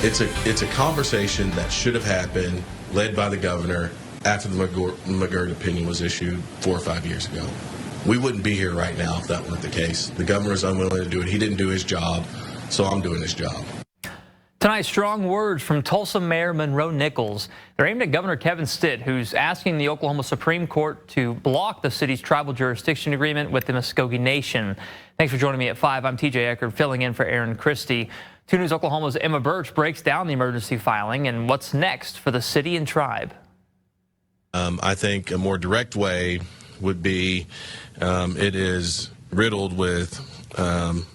It's a conversation that should have happened, led by the governor, after the McGirt opinion was issued 4 or 5 years ago. We wouldn't be here right now if that weren't the case. The governor is unwilling to do it. He didn't do his job, so I'm doing his job. Tonight, strong words from Tulsa Mayor Monroe Nichols. They're aimed at Governor Kevin Stitt, who's asking the Oklahoma Supreme Court to block the city's tribal jurisdiction agreement with the Muskogee Nation. Thanks for joining me at 5. I'm TJ Eckert, filling in for Aaron Christie. 2 News Oklahoma's Emma Birch breaks down the emergency filing and what's next for the city and tribe. I think a more direct way would be it is riddled with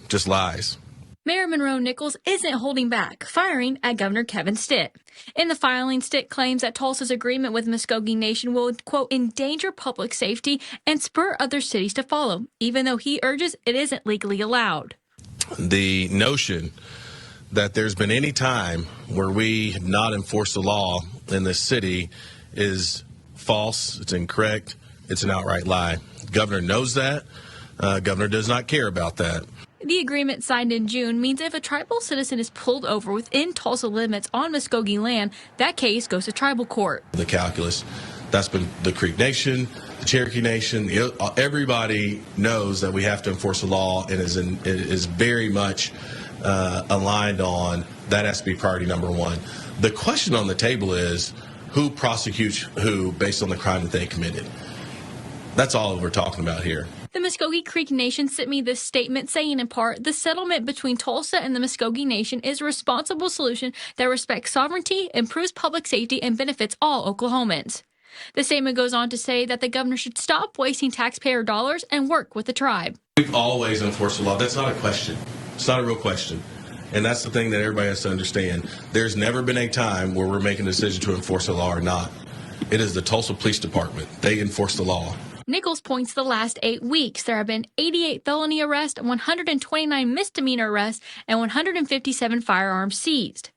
just lies. Mayor Monroe Nichols isn't holding back, firing at Governor Kevin Stitt. In the filing, Stitt claims that Tulsa's agreement with Muskogee Nation will, quote, endanger public safety and spur other cities to follow, even though he urges it isn't legally allowed. The notion that there's been any time where we have not enforced the law in this city is false, it's incorrect, it's an outright lie. Governor knows that. Governor does not care about that. The agreement signed in June means if a tribal citizen is pulled over within Tulsa limits on Muskogee land, that case goes to tribal court. The calculus, that's been the Creek Nation, the Cherokee Nation, everybody knows that we have to enforce the law and is very much aligned on that has to be priority number one. The question on the table is who prosecutes who based on the crime that they committed. That's all we're talking about here. The Muskogee Creek Nation sent me this statement saying, in part, the settlement between Tulsa and the Muskogee Nation is a responsible solution that respects sovereignty, improves public safety, and benefits all Oklahomans. The statement goes on to say that the governor should stop wasting taxpayer dollars and work with the tribe. We've always enforced the law. That's not a question. It's not a real question. And that's the thing that everybody has to understand. There's never been a time where we're making a decision to enforce the law or not. It is the Tulsa Police Department. They enforce the law. Nichols points to the last 8 weeks. There have been 88 felony arrests, 129 misdemeanor arrests, and 157 firearms seized.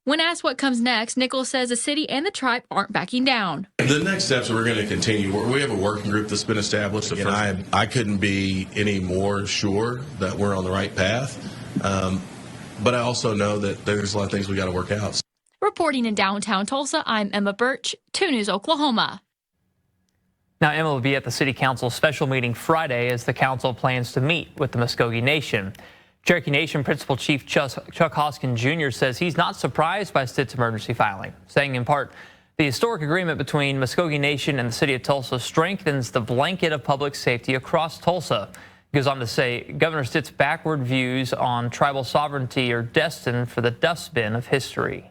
When asked what comes next, Nichols says the city and the tribe aren't backing down. The next steps we're going to continue. We have a working group that's been established, and I couldn't be any more sure that we're on the right path. But I also know that there's a lot of things we got to work out. Reporting in downtown Tulsa, I'm Emma Birch, 2 News Oklahoma. Now, Emma will be at the City Council special meeting Friday as the council plans to meet with the Muskogee Nation. Cherokee Nation Principal Chief Chuck Hoskin Jr. says he's not surprised by Stitt's emergency filing, saying in part, the historic agreement between Muskogee Nation and the city of Tulsa strengthens the blanket of public safety across Tulsa. He goes on to say Governor Stitt's backward views on tribal sovereignty are destined for the dustbin of history.